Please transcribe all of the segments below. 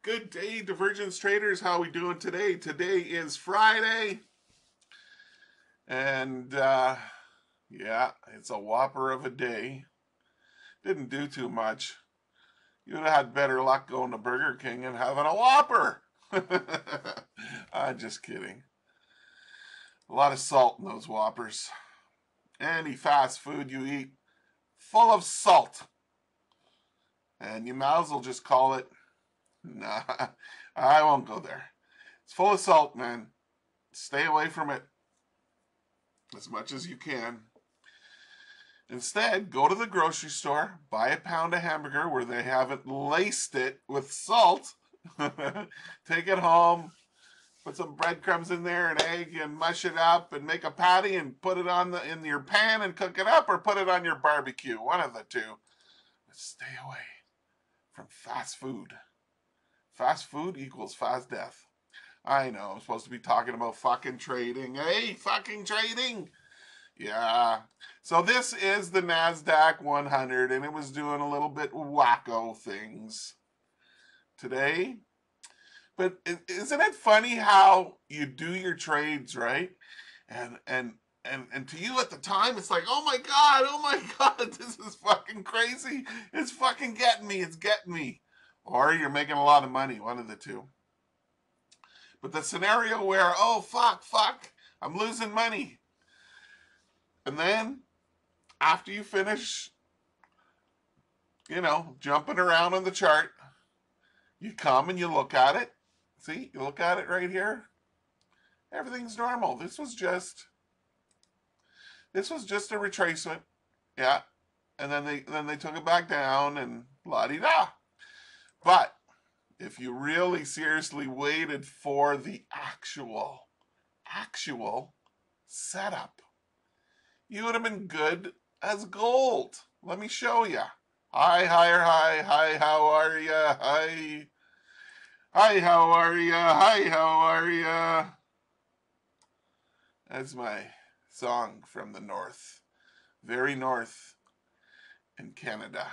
Good day, Divergence traders. How we doing today? Today is Friday. And, yeah, it's a whopper of a day. Didn't do too much. You'd have had better luck going to Burger King and having a Whopper. I'm just kidding. A lot of salt in those Whoppers. Any fast food you eat, full of salt. And you might as well just call it, nah, I won't go there. It's full of salt, man. Stay away from it as much as you can. Instead, go to the grocery store, buy a pound of hamburger where they haven't laced it with salt. Take it home, put some breadcrumbs in there, an egg, and mush it up, and make a patty and put it in your pan and cook it up, or put it on your barbecue. One of the two. But stay away from fast food. Fast food equals fast death. I know, I'm supposed to be talking about fucking trading. Hey, fucking trading! Yeah. So this is the NASDAQ 100, and it was doing a little bit wacko things today. But isn't it funny how you do your trades, right? And to you at the time, it's like, oh my God, this is fucking crazy. It's fucking getting me. It's getting me. Or you're making a lot of money, one of the two. But the scenario where, oh, fuck, I'm losing money. And then, after you finish, jumping around on the chart, you come and you look at it. See, you look at it right here. Everything's normal. This was just a retracement. Yeah. And then they took it back down and la-di-da. But if you really seriously waited for the actual setup, you would have been good as gold. Let me show you. Hi, how are ya? Hi, how are ya? Hi, how are ya? That's my song from the north. Very north in Canada.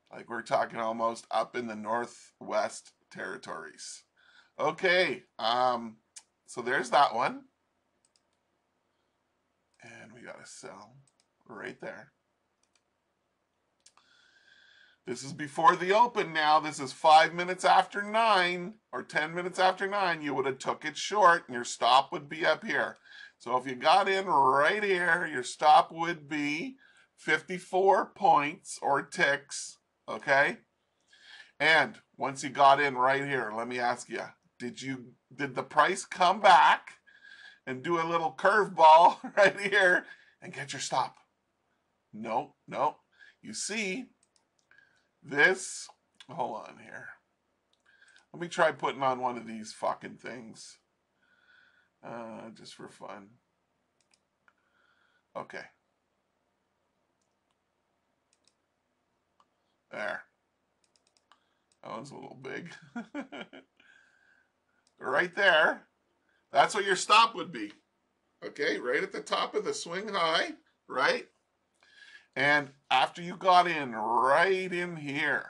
Like we're talking almost up in the Northwest Territories. Okay, so there's that one. And we got a sell right there. This is before the open now. This is 5 minutes after 9 or 10 minutes after 9. You would have took it short and your stop would be up here. So if you got in right here, your stop would be 54 points or ticks, okay? And once you got in right here, let me ask you, did the price come back and do a little curveball right here and get your stop? No. You see, this, hold on here. Let me try putting on one of these fucking things. Just for fun. Okay. There. That was a little big. Right there. That's what your stop would be. Okay, right at the top of the swing high, right? And after you got in right in here,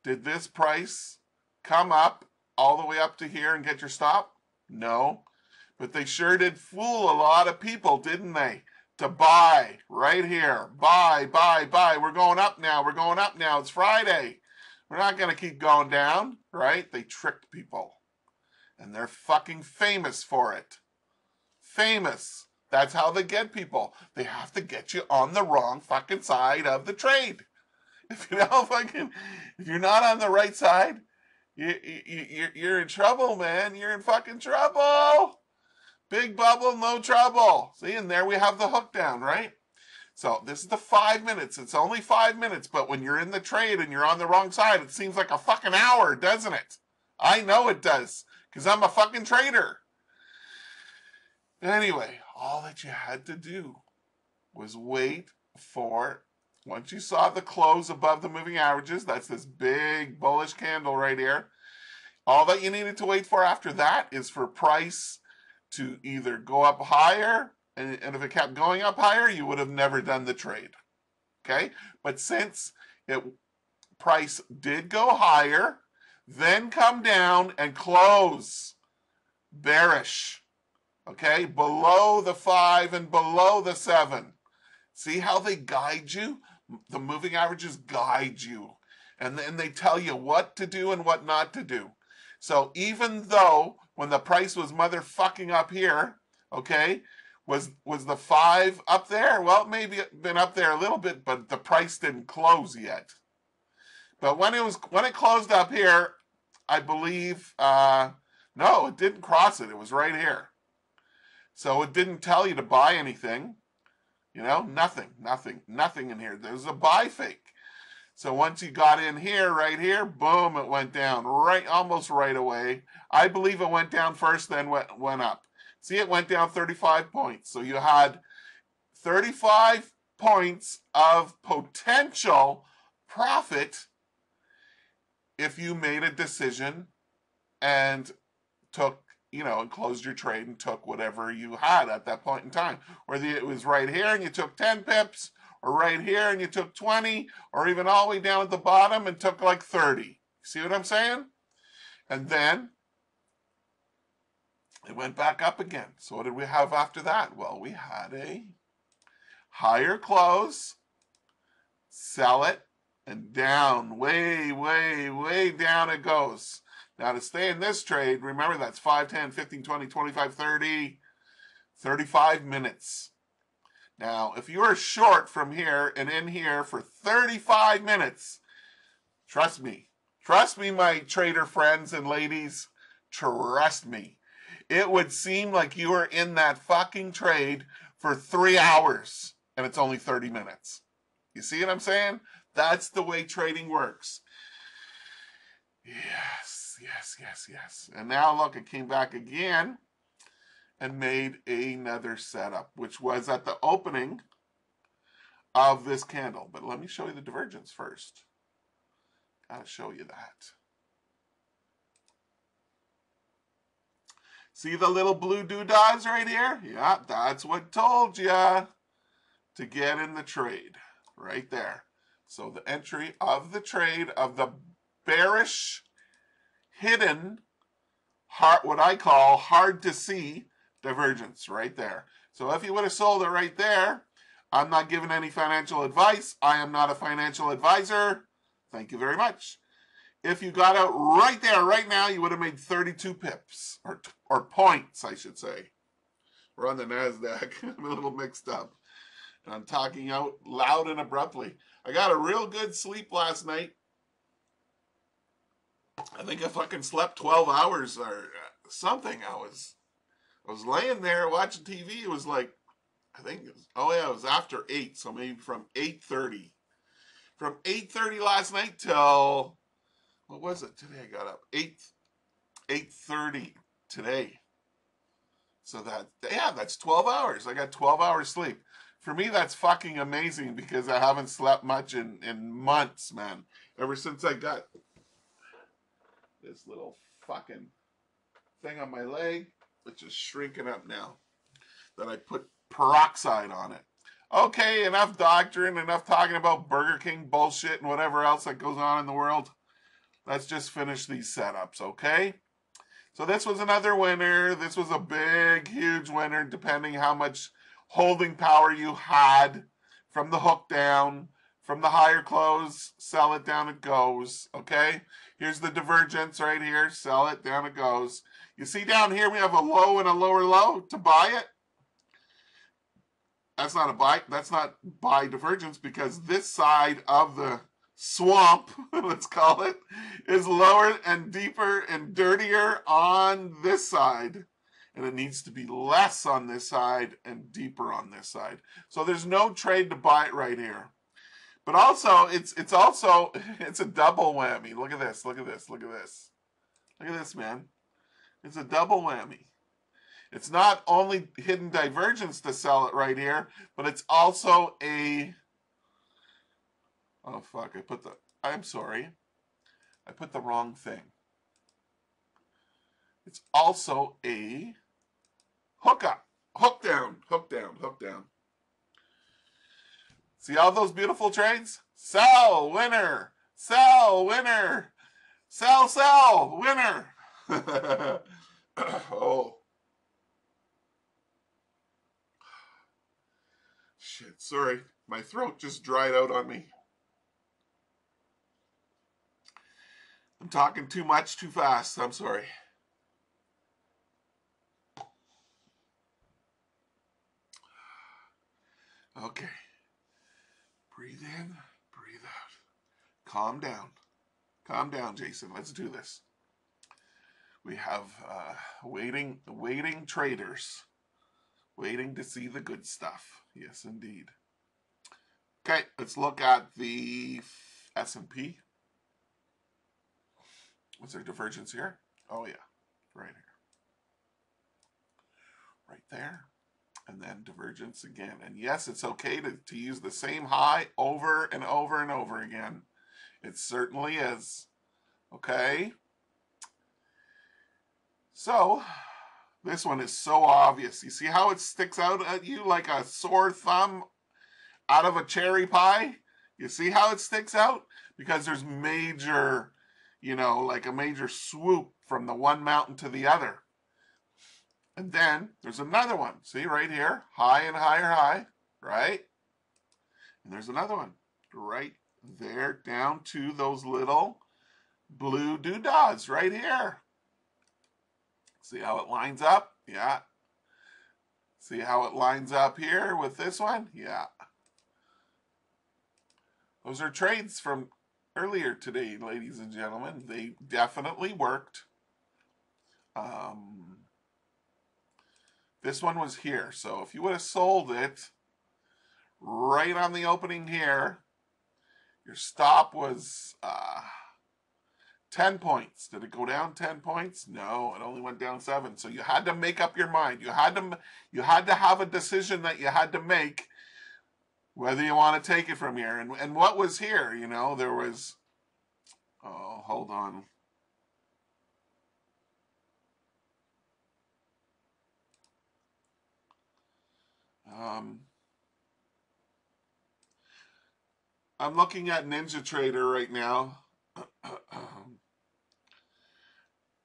did this price come up all the way up to here and get your stop? No. But they sure did fool a lot of people, didn't they? To buy right here. Buy. We're going up now. It's Friday. We're not going to keep going down, right? They tricked people. And they're fucking famous for it. Famous. That's how they get people. They have to get you on the wrong fucking side of the trade. If you're not on the right side, you're in trouble, man. You're in fucking trouble. Big bubble, no trouble. See, and there we have the hook down, right? So this is the 5 minutes. It's only 5 minutes, but when you're in the trade and you're on the wrong side, it seems like a fucking hour, doesn't it? I know it does, because I'm a fucking trader. Anyway, all that you had to do was wait for, once you saw the close above the moving averages, that's this big bullish candle right here, all that you needed to wait for after that is for price to either go up higher, and if it kept going up higher, you would have never done the trade. Okay? But since it price did go higher, then come down and close bearish. Okay, below the 5 and below the 7. See how they guide you? The moving averages guide you. And then they tell you what to do and what not to do. So even though when the price was motherfucking up here, okay, was the 5 up there? Well, maybe it been up there a little bit, but the price didn't close yet. But when it closed up here, I believe no, it didn't cross it. It was right here. So it didn't tell you to buy anything. You know, nothing in here. There's a buy fake. So once you got in here, right here, boom, it went down almost right away. I believe it went down first, then went up. See, it went down 35 points. So you had 35 points of potential profit if you made a decision and took, and closed your trade and took whatever you had at that point in time. Whether it was right here and you took 10 pips, or right here and you took 20, or even all the way down at the bottom and took like 30. See what I'm saying? And then it went back up again. So what did we have after that? Well, we had a higher close, sell it, and down, way, way, way down it goes. Now to stay in this trade, remember that's 5, 10, 15, 20, 25, 30, 35 minutes. Now, if you are short from here and in here for 35 minutes, trust me, my trader friends and ladies, trust me. It would seem like you are in that fucking trade for 3 hours and it's only 30 minutes. You see what I'm saying? That's the way trading works. Yes. And now look, it came back again and made another setup, which was at the opening of this candle. But let me show you the divergence first. Gotta show you that. See the little blue doodads right here? Yeah, that's what told you to get in the trade. Right there. So the entry of the trade of the bearish, hidden, what I call hard to see divergence right there. So if you would have sold it right there, I'm not giving any financial advice. I am not a financial advisor. Thank you very much. If you got out right there, right now, you would have made 32 pips, or points, I should say. We're on the NASDAQ. I'm a little mixed up. And I'm talking out loud and abruptly. I got a real good sleep last night. I think I fucking slept 12 hours or something. I was laying there watching TV. It was like, I think it was after 8, so maybe from 8:30. From 8:30 last night till, what was it today? I got up 8:30 today. So that's 12 hours. I got 12 hours sleep. For me, that's fucking amazing because I haven't slept much in months, man. Ever since I got this little fucking thing on my leg, which is shrinking up now, that I put peroxide on it. Okay, enough doctrine, enough talking about Burger King bullshit and whatever else that goes on in the world. Let's just finish these setups, okay? So this was another winner. This was a big, huge winner, depending how much holding power you had from the hook down, from the higher close, sell it, down it goes, okay? Here's the divergence right here, sell it, down it goes. You see down here we have a low and a lower low to buy it. That's not a buy, that's not buy divergence because this side of the swamp, let's call it, is lower and deeper and dirtier on this side. And it needs to be less on this side and deeper on this side. So there's no trade to buy it right here. But also, it's a double whammy. Look at this, look at this, look at this. Look at this, man. It's a double whammy. It's not only hidden divergence to sell it right here, but it's also a, oh fuck, I'm sorry. I put the wrong thing. It's also a hook up, hook down, hook down, hook down. See all those beautiful trades? Sell, winner. Sell, winner. Sell, sell, winner. Oh. Shit, sorry. My throat just dried out on me. I'm talking too much, too fast. I'm sorry. Okay. Breathe in, breathe out. Calm down. Calm down, Jason. Let's do this. We have waiting traders. Waiting to see the good stuff. Yes, indeed. Okay, let's look at the S&P. What's their divergence here? Oh, yeah. Right here. Right there. And then divergence again. And yes, it's okay to use the same high over and over and over again. It certainly is. Okay? So, this one is so obvious. You see how it sticks out at you like a sore thumb out of a cherry pie? You see how it sticks out? Because there's major, like a major swoop from the one mountain to the other. And then there's another one. See right here? High and higher high, right? And there's another one right there down to those little blue doodads right here. See how it lines up? Yeah. See how it lines up here with this one? Yeah. Those are trades from earlier today, ladies and gentlemen. They definitely worked. This one was here. So if you would have sold it right on the opening here, your stop was 10 points. Did it go down 10 points? No, it only went down 7. So you had to make up your mind. You had to have a decision that you had to make whether you want to take it from here. And what was here? There was, oh, hold on. I'm looking at Ninja Trader right now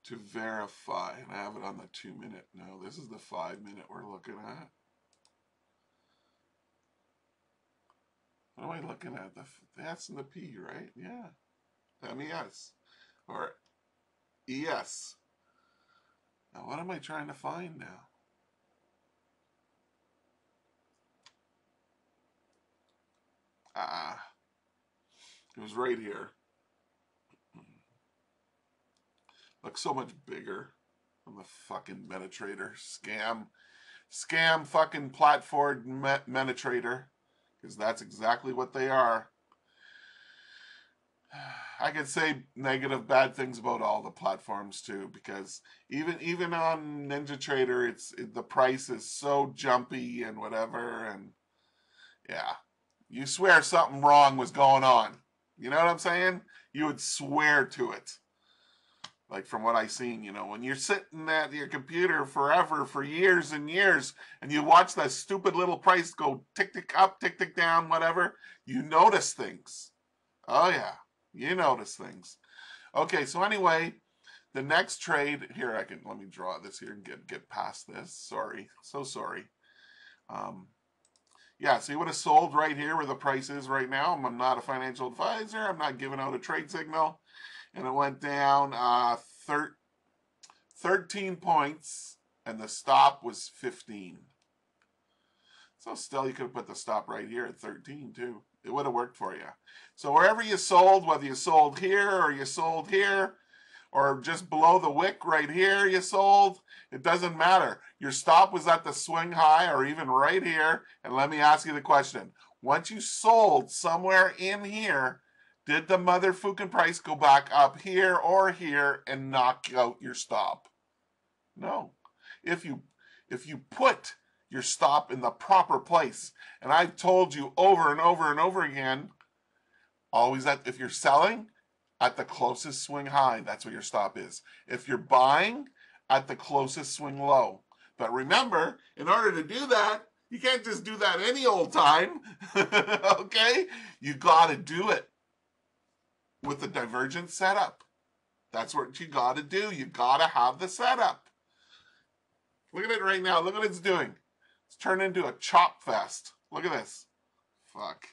to verify, and I have it on the 2-minute. No, this is the 5-minute we're looking at. What am I looking at? The S and the P, right? Yeah. MES. Or ES. Now, what am I trying to find now? It was right here. Looks so much bigger than the fucking MetaTrader. Scam fucking platform MetaTrader. Because that's exactly what they are. I could say negative, bad things about all the platforms too, because even on Ninja Trader, the price is so jumpy and whatever, and yeah, you swear something wrong was going on. You know what I'm saying? You would swear to it. Like from what I've seen, when you're sitting at your computer forever for years and years, and you watch that stupid little price go tick tick up, tick tick down, whatever, you notice things. Oh yeah. You notice things. Okay, so anyway, the next trade here, let me draw this here and get past this. Sorry, so sorry. Yeah, so you would have sold right here where the price is right now. I'm not a financial advisor. I'm not giving out a trade signal. And it went down 13 points, and the stop was 15. So still, you could have put the stop right here at 13 too. It would have worked for you. So wherever you sold, whether you sold here or you sold here, or just below the wick right here you sold, it doesn't matter. Your stop was at the swing high or even right here. And let me ask you the question. Once you sold somewhere in here, did the motherfucking price go back up here or here and knock out your stop? No. If you put your stop in the proper place. And I've told you over and over and over again, always that if you're selling, at the closest swing high, that's what your stop is. If you're buying, at the closest swing low. But remember, in order to do that, you can't just do that any old time. Okay? You got to do it. with the divergence setup. That's what you got to do. You got to have the setup. Look at it right now. Look what it's doing. It's turned into a chop fest. Look at this. Fuck.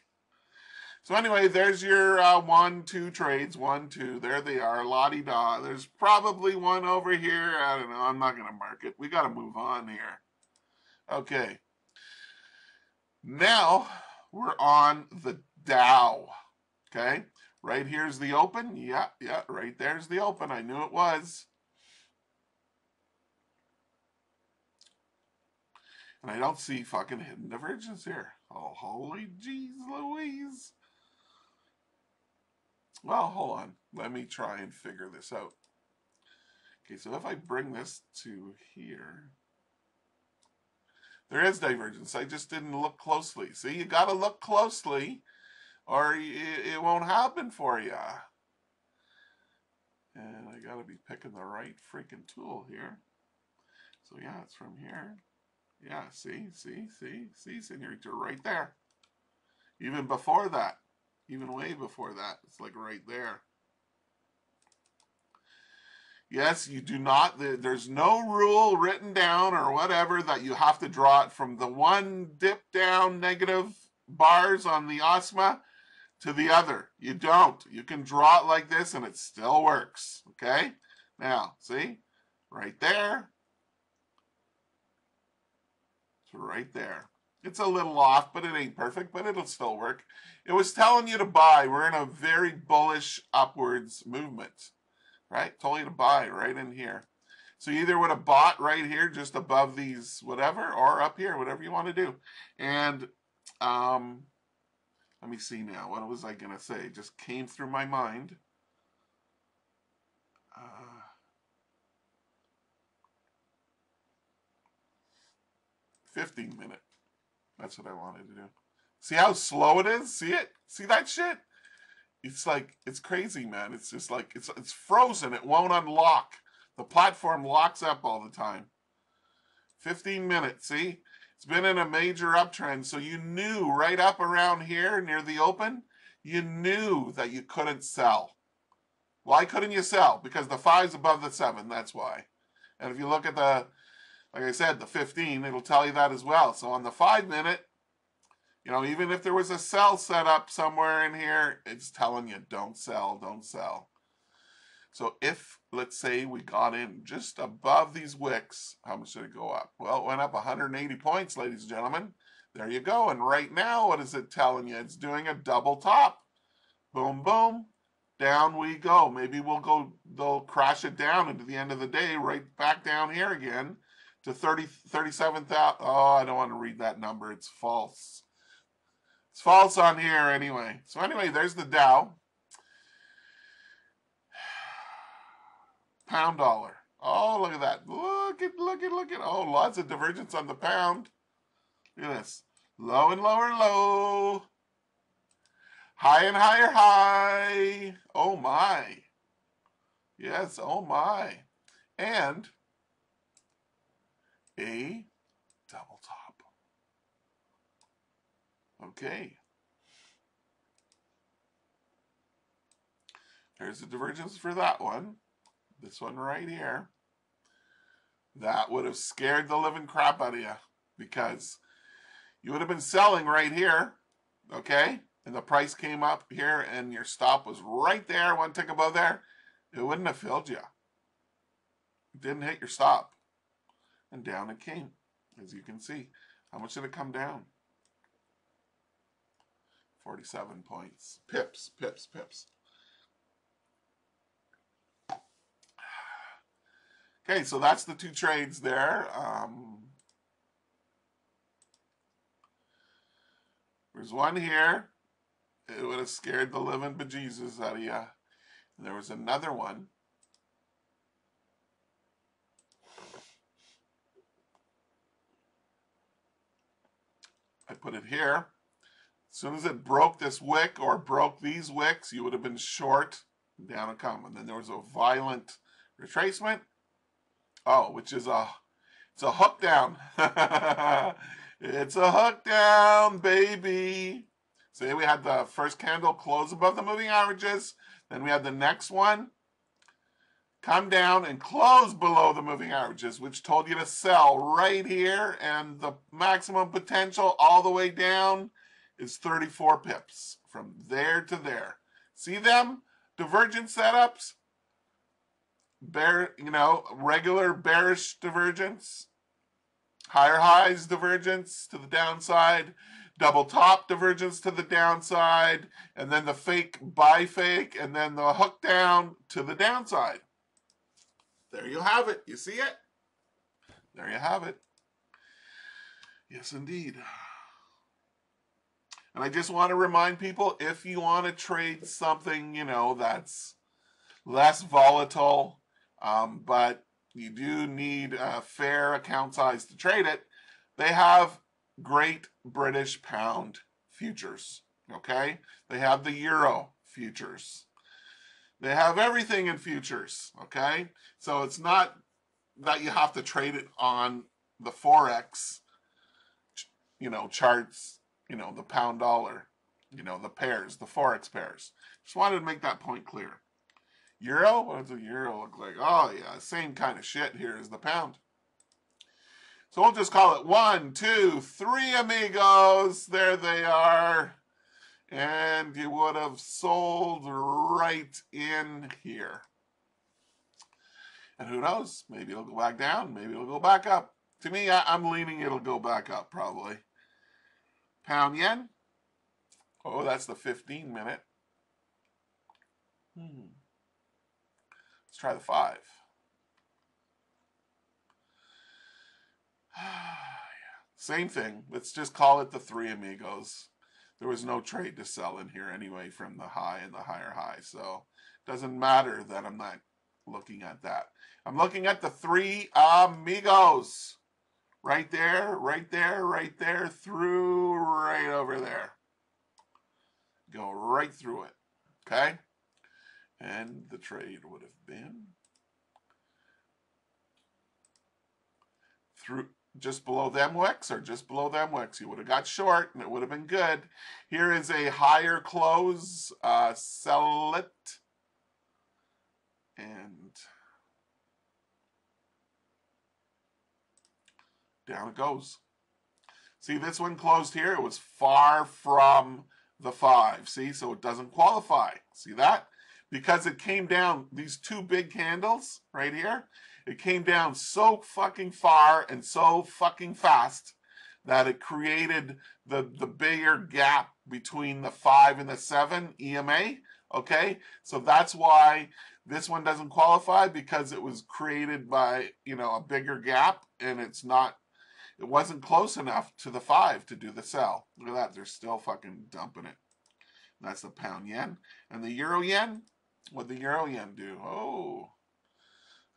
So anyway, there's your 1, 2 trades. 1, 2. There they are. La-di-da. There's probably one over here. I don't know. I'm not going to mark it. We got to move on here. Okay. Now we're on the Dow. Okay. Right here's the open. Yeah. Right there's the open. I knew it was. And I don't see fucking hidden divergence here. Oh, holy jeez Louise. Well, hold on. Let me try and figure this out. Okay, so if I bring this to here, there is divergence. I just didn't look closely. See, you got to look closely or it won't happen for you. And I got to be picking the right freaking tool here. So yeah, it's from here. Yeah, see, senorita, right there. Even before that, even way before that, it's like right there. Yes, you do not, there's no rule written down or whatever that you have to draw it from the one dip down negative bars on the OSMA to the other. You don't. You can draw it like this and it still works, okay? Now, see, right there. Right there. It's a little off, but it ain't perfect, but it'll still work. It was telling you to buy. We're in a very bullish upwards movement, right? Told you to buy right in here. So you either would have bought right here just above these whatever, or up here, whatever you want to do. And let me see now. What was I going to say? It just came through my mind. 15-minute. That's what I wanted to do. See how slow it is? See it? See that shit? It's like, it's crazy, man. It's just like, it's frozen. It won't unlock. The platform locks up all the time. 15 minutes, see? It's been in a major uptrend. So you knew right up around here near the open, you knew that you couldn't sell. Why couldn't you sell? Because the 5's above the 7. That's why. And if you look at the, like I said, the 15, it'll tell you that as well. So on the 5-minute, you know, even if there was a sell set up somewhere in here, it's telling you don't sell, don't sell. So if, let's say, we got in just above these wicks, how much did it go up? Well, it went up 180 points, ladies and gentlemen. There you go. And right now, what is it telling you? It's doing a double top. Boom, boom. Down we go. Maybe they'll crash it down into the end of the day, right back down here again to 37,000. Oh, I don't want to read that number. It's false. It's false on here anyway. So anyway, there's the Dow. Pound dollar. Oh, look at that. Look at. Oh, lots of divergence on the pound. Look at this. Low and lower low. High and higher high. Oh my. Yes, oh my. And a double top. Okay. There's the divergence for that one. This one right here. That would have scared the living crap out of you because you would have been selling right here, okay? And the price came up here and your stop was right there, one tick above there. It wouldn't have filled you. It didn't hit your stop. And down it came, as you can see. How much did it come down? 47 points. Pips. Okay, so that's the two trades there. There's one here. It would have scared the living bejesus out of you. And there was another one. I put it here. As soon as it broke this wick or broke these wicks, you would have been short. Down it come. And then there was a violent retracement. Oh, which is it's a hook down. It's a hook down, baby. See, we had the first candle close above the moving averages. Then we have the next one come down and close below the moving averages, which told you to sell right here, and the maximum potential all the way down is 34 pips from there to there. See them divergence setups? Bear, regular bearish divergence, higher highs divergence to the downside, double top divergence to the downside, and then the fake buy fake, and then the hook down to the downside. There you have it. You see it? There you have it. Yes, indeed. And I just want to remind people, if you want to trade something, that's less volatile, but you do need a fair account size to trade it, they have great British pound futures, okay? They have the euro futures. They have everything in futures, okay? So it's not that you have to trade it on the Forex, charts, the pound dollar, the pairs, the Forex pairs. Just wanted to make that point clear. Euro? What does a euro look like? Oh, yeah, same kind of shit here as the pound. So we'll just call it 1, 2, 3 amigos. There they are. And you would have sold right in here. And who knows? Maybe it'll go back down. Maybe it'll go back up. To me, I'm leaning it'll go back up probably. Pound yen. Oh, that's the 15-minute. Let's try the 5. Same thing. Let's just call it the 3 amigos. There was no trade to sell in here anyway from the high and the higher high. So it doesn't matter that I'm not looking at that. I'm looking at the 3 amigos. Right there, right there, right there, through right over there. Go right through it. Okay? And the trade would have been through just below them wicks or just below them wicks. You would have got short and it would have been good. Here is a higher close. Sell it. And down it goes. See, this one closed here. It was far from the 5. See, so it doesn't qualify. See that? Because it came down, these 2 big candles right here, it came down so fucking far and so fucking fast that it created the bigger gap between the 5 and the 7 EMA. Okay, so that's why this one doesn't qualify, because it was created by, a bigger gap, and it wasn't close enough to the 5 to do the sell. Look at that, they're still fucking dumping it. That's the pound yen. And the euro yen, what'd the euro yen do? Oh,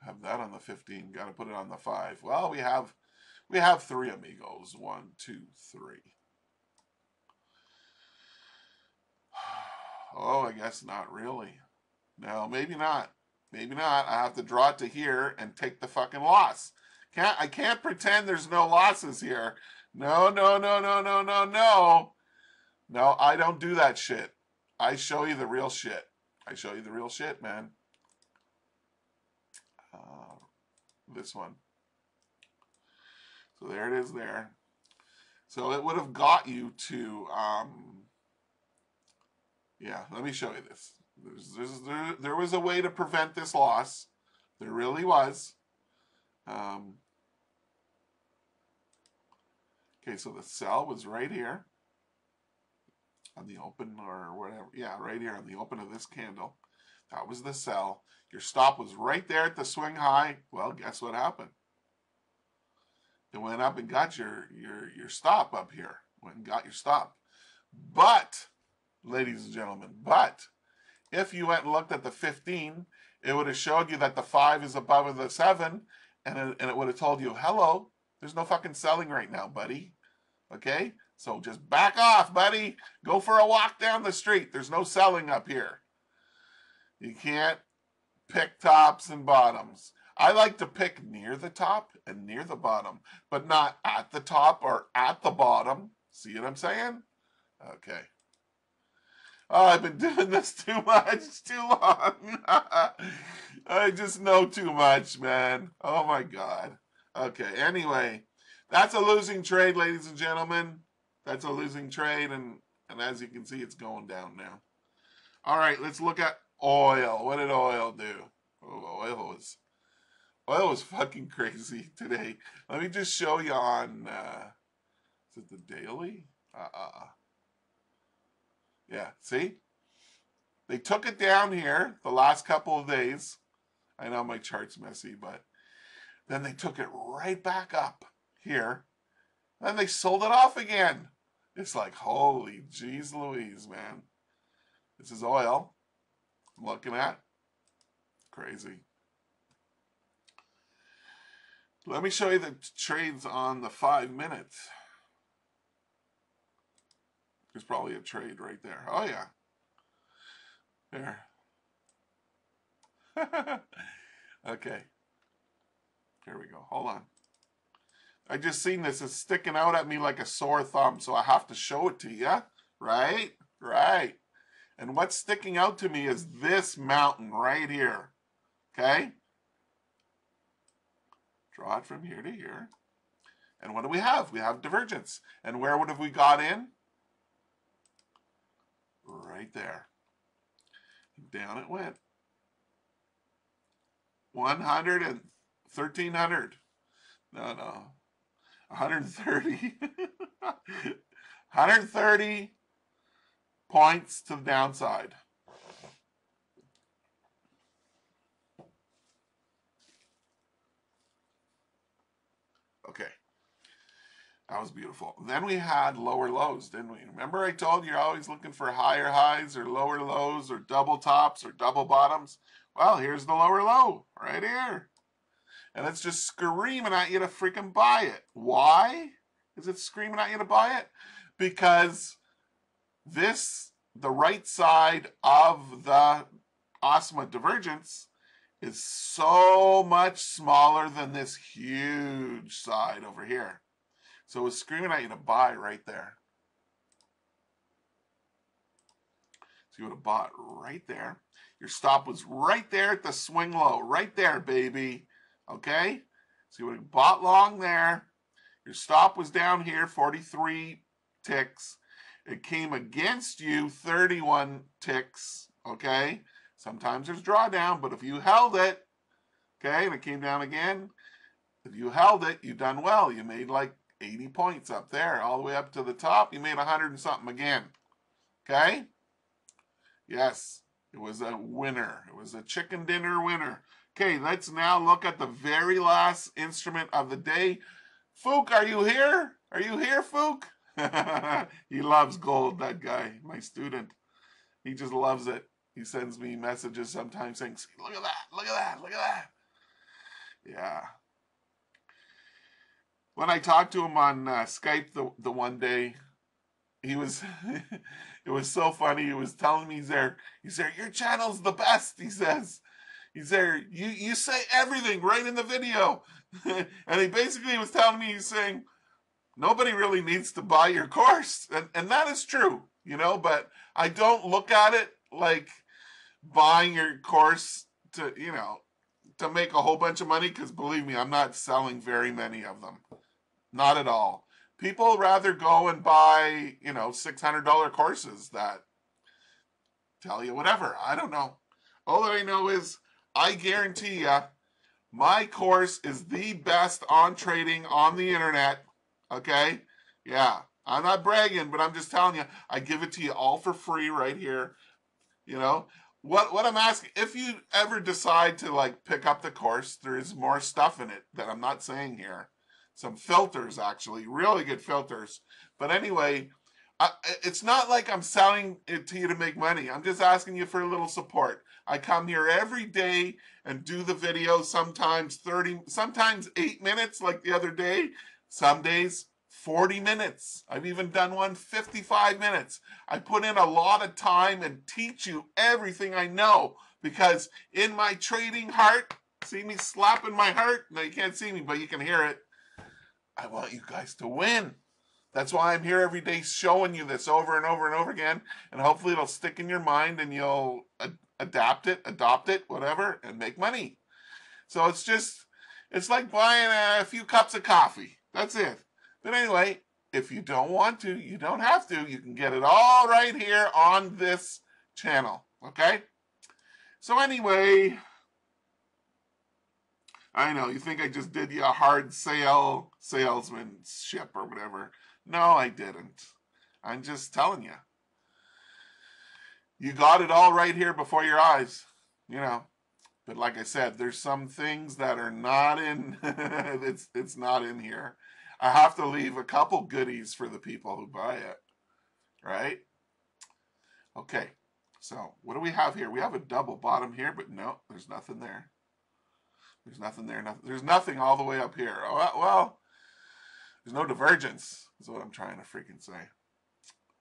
have that on the 15, got to put it on the 5. Well, we have 3 amigos. 1, 2, 3. Oh, I guess not really. No, maybe not. Maybe not. I have to draw it to here and take the fucking loss. I can't pretend there's no losses here. No, no, no, no, no, no, no. No, I don't do that shit. I show you the real shit. I show you the real shit, man. This one. So there it is there. So it would have got you to, yeah, let me show you this. There was a way to prevent this loss. There really was. Okay, so the sell was right here on the open or whatever. Yeah, right here on the open of this candle. That was the sell. Your stop was right there at the swing high. Well, guess what happened? It went up and got your stop up here. Went and got your stop. But, ladies and gentlemen, if you went and looked at the 15, it would have showed you that the 5 is above the 7, and it would have told you, hello, there's no fucking selling right now, buddy. Okay? So just back off, buddy. Go for a walk down the street. There's no selling up here. You can't pick tops and bottoms. I like to pick near the top and near the bottom, but not at the top or at the bottom. See what I'm saying? Okay. Oh, I've been doing this too much, too long. I just know too much, man. Oh my God. Okay, anyway, that's a losing trade, ladies and gentlemen. That's a losing trade, and as you can see, it's going down now. All right, let's look at oil. What did oil do? Oh, oil was fucking crazy today. Let me just show you on, is it the daily? Yeah, see? They took it down here the last couple of days. I know my chart's messy, but then they took it right back up here. Then they sold it off again. It's like, holy jeez Louise, man. This is oil I'm looking at. Crazy. Let me show you the trades on the 5 minutes. There's probably a trade right there. Oh, yeah. There. Okay. Here we go. Hold on. I just seen this. It's sticking out at me like a sore thumb, so I have to show it to you. Right? Right. And what's sticking out to me is this mountain right here. Okay? Draw it from here to here. And what do we have? We have divergence. And where would have we got in? Right there. Down it went. 100 and 1,300. No. 130. 130 points to the downside. Okay. That was beautiful. Then we had lower lows, didn't we? Remember I told you you're always looking for higher highs or lower lows or double tops or double bottoms? Well, here's the lower low right here. And it's just screaming at you to freaking buy it. Why is it screaming at you to buy it? Because the right side of the OSMA divergence is so much smaller than this huge side over here. So it's screaming at you to buy right there. So you would have bought right there. Your stop was right there at the swing low. Right there, baby. Okay? So you would have bought long there. Your stop was down here, 43 ticks. It came against you, 31 ticks. Okay? Sometimes there's drawdown, but if you held it, okay, and it came down again, if you held it, you done well. You made like 80 points up there, all the way up to the top. You made 100 and something again. Okay? Yes, it was a winner. It was a chicken dinner winner. Okay, let's now look at the very last instrument of the day. Fook, are you here? Are you here, Fook? He loves gold, that guy, my student. He just loves it. He sends me messages sometimes saying, look at that, look at that, look at that. Yeah. When I talked to him on Skype the one day, he was, it was so funny. He was telling me, he's there, your channel's the best, he says. He's there, you say everything right in the video. And he basically was telling me, he's saying, nobody really needs to buy your course. And that is true, you know, but I don't look at it like buying your course to, you know, to make a whole bunch of money, because believe me, I'm not selling very many of them. Not at all. People rather go and buy, you know, $600 courses that tell you whatever. I don't know. All that I know is I guarantee you my course is the best on trading on the internet. Okay? Yeah. I'm not bragging, but I'm just telling you, I give it to you all for free right here. You know? What I'm asking, if you ever decide to like pick up the course, there is more stuff in it that I'm not saying here. Some filters, actually, really good filters. But anyway, it's not like I'm selling it to you to make money. I'm just asking you for a little support. I come here every day and do the video, sometimes 30, sometimes 8 minutes like the other day. Some days 40 minutes. I've even done one 55 minutes. I put in a lot of time and teach you everything I know, because in my trading heart, see me slapping my heart? No, you can't see me, but you can hear it. I want you guys to win. That's why I'm here every day showing you this over and over and over again, and hopefully it'll stick in your mind and you'll adapt it, adopt it, whatever, and make money. So it's like buying a few cups of coffee. That's it. But anyway, if you don't want to, you don't have to. You can get it all right here on this channel, okay? So anyway, I know, you think I just did you a hard salesmanship or whatever. No, I didn't. I'm just telling you. You got it all right here before your eyes, you know. But like I said, there's some things that are not in, it's not in here. I have to leave a couple goodies for the people who buy it, right? Okay, so what do we have here? We have a double bottom here, but no, there's nothing there. There's nothing there. There's nothing all the way up here. Oh, well, there's no divergence, is what I'm trying to freaking say.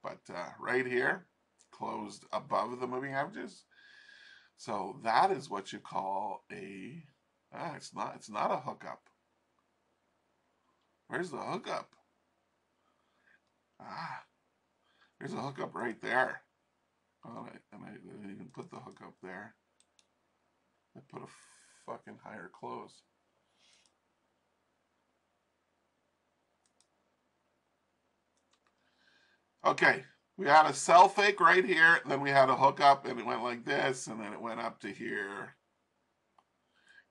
But right here, closed above the moving averages. So that is what you call a, it's not a hookup. Where's the hookup? There's a hookup right there. Oh, and I didn't even put the hookup there. I put a fucking higher close. Okay, we had a sell fake right here, then we had a hookup, and it went like this, and then it went up to here.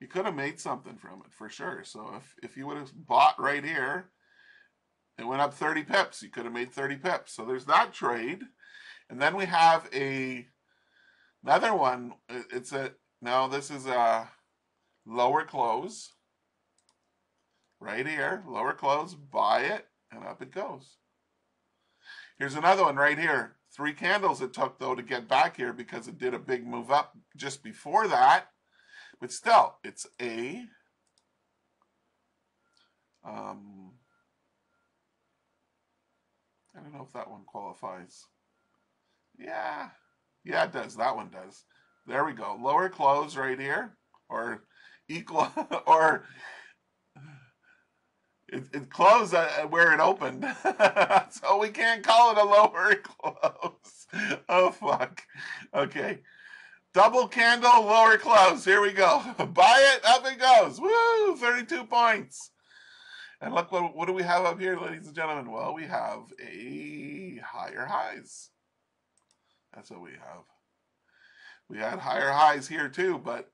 You could have made something from it for sure. So if you would have bought right here, it went up 30 pips. You could have made 30 pips. So there's that trade. And then we have another one. Now this is a lower close. Right here, lower close, buy it, and up it goes. Here's another one right here. 3 candles it took, though, to get back here because it did a big move up just before that. But still, it's a I don't know if that one qualifies. Yeah, it does. That one does. There we go. Lower close right here, or equal, or it closed where it opened, so we can't call it a lower close. Oh fuck. Okay. Double candle, lower close. Here we go. Buy it, up it goes. Woo! 32 points. And look, what do we have up here, ladies and gentlemen? Well, we have a higher highs. That's what we have. We had higher highs here too, but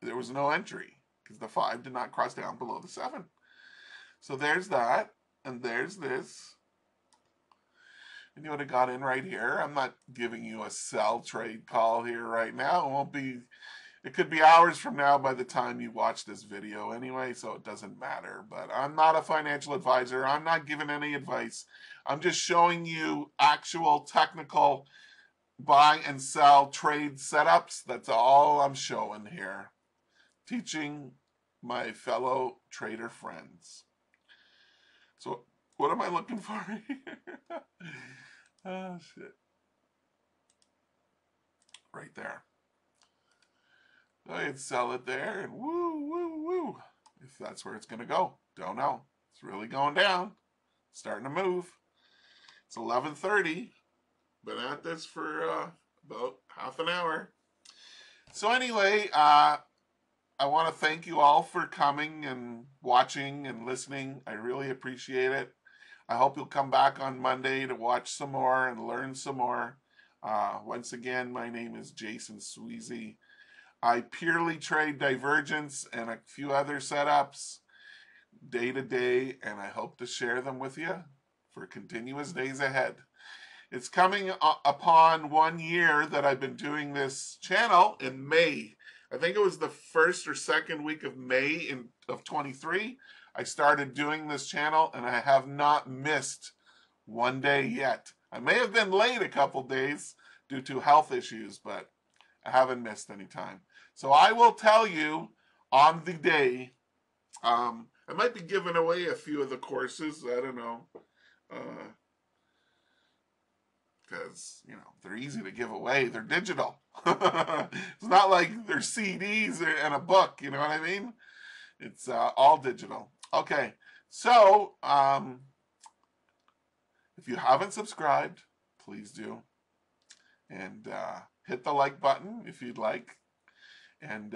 there was no entry because the 5 did not cross down below the 7. So there's that, and there's this. And you would have got in right here. I'm not giving you a sell trade call here right now. It won't be, it could be hours from now by the time you watch this video anyway, so it doesn't matter. But I'm not a financial advisor. I'm not giving any advice. I'm just showing you actual technical buy and sell trade setups. That's all I'm showing here. Teaching my fellow trader friends. So what am I looking for here? Oh, shit. Right there. I'd sell it there and woo, woo, woo. If that's where it's going to go. Don't know. It's really going down. Starting to move. It's 11:30. Been at this for about half an hour. So anyway, I want to thank you all for coming and watching and listening. I really appreciate it. I hope you'll come back on Monday to watch some more and learn some more. Once again, my name is Jason Sweezy. I purely trade divergence and a few other setups day to day, and I hope to share them with you for continuous days ahead. It's coming upon 1 year that I've been doing this channel in May. I think it was the first or second week of May of 23. I started doing this channel, and I have not missed one day yet. I may have been late a couple days due to health issues, but I haven't missed any time. So I will tell you on the day. I might be giving away a few of the courses. I don't know. Because, you know, they're easy to give away. They're digital. It's not like they're CDs and a book, you know what I mean? It's all digital. Okay, so If you haven't subscribed, please do. And hit the like button if you'd like. And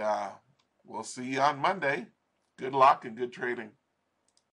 we'll see you on Monday. Good luck and good trading.